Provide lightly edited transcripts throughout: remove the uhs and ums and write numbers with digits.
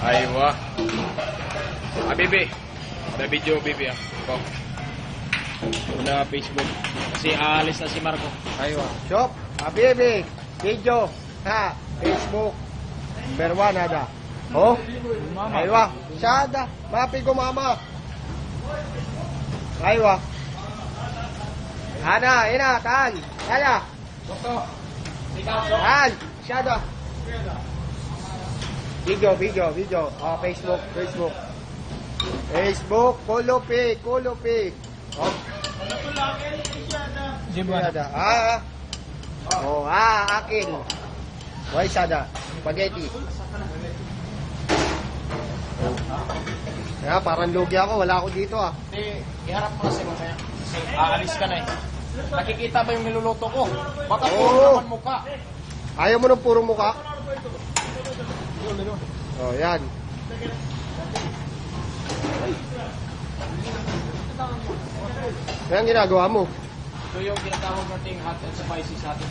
Aywa. Bibi. Na video, Bibi. Ito. Una Facebook. Kasi aalis na si Marco. Aywa. Shop. Bibi. Video. Ha. Facebook. Berwa nada. Oh. Aywa. Sada. Mapi ko mama. Aywa. Ana, ina, tan. Ana. Tan. Sada. Video. Oh, Facebook. Facebook, Kolope. Oh. Sada. Oh, akin. Why sada? Spaghetti. Kaya parang lugi ako, wala ako dito ah. Hindi, iharap mo kasi mamaya. Kasi aalis ka na eh. Nakikita ba yung niluluto ko? Baka puro naman mukha. Ayaw mo ng puro mukha? Oh, yan. Yan ginagawa mo. Ito yung tinatawag nating hot and spicy sa atin.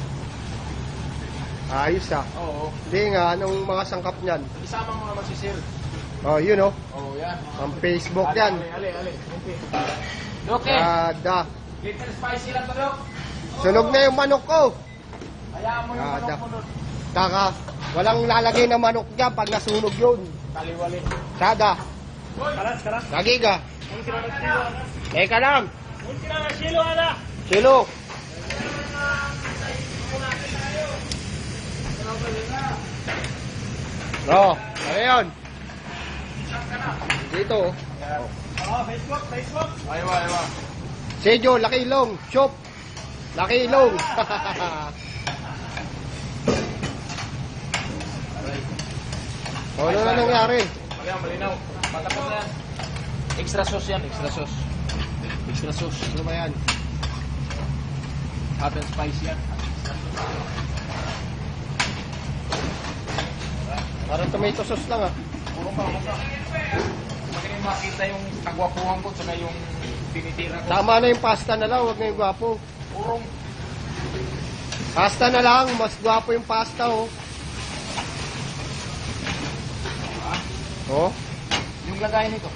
Ayos ah. Oo. Hindi nga, anong mga sangkap niyan? Isama mo naman si Sir. Oh, yun oh. Oo, yan. Ang Facebook yan. Ale. Okay. Kada. Little spicy lang to, Dok. Sunog na yung manok ko. Hayaan mo yung manok mo nun. Taka, walang lalagay na manok dyan pag nasunog yun. Kaliwali. Sada. Karas. Lagi ka. Teka lang. Silo, ala. Silo. Oh, ano yun? Dito. Facebook. Aywa. Sejo, Laki Ilong. Shop. Laki Ilong. Ano na nangyari? Malinaw. Patapos na yan. Extra sauce yan, extra sauce. Ano ba yan? Hot and spicy yan. Parang tomato sauce lang ah. Puro pa. Magaling makita yung kagwapuhan ko saka yung tinitira ko. Tama na yung pasta na lang, huwag na yung gwapo. Purong. Pasta na lang, mas gwapo yung pasta oh. Oh? Yung lagayan nito.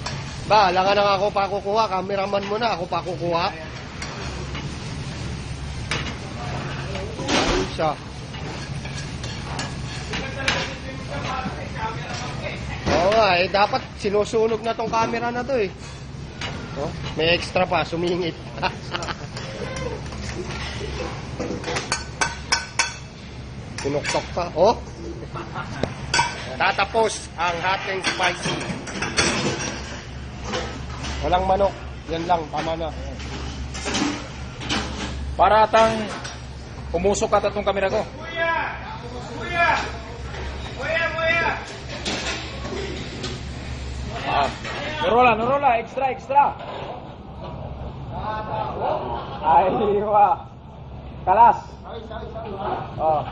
Ba, alam ka na ako pa kukuha, cameraman mo na, ako pa kukuha. Isa. Oo nga, dapat sinusunog na tong camera na to eh. Oh, may extra pa, sumingit. Pinuktok pa, oh. Tatapos ang hot and spicy. Walang manok, yan lang, tama na. Para atang umusok ata itong kamera ko. Kuya! Norola, extra. Aywa. Kalas. Oh.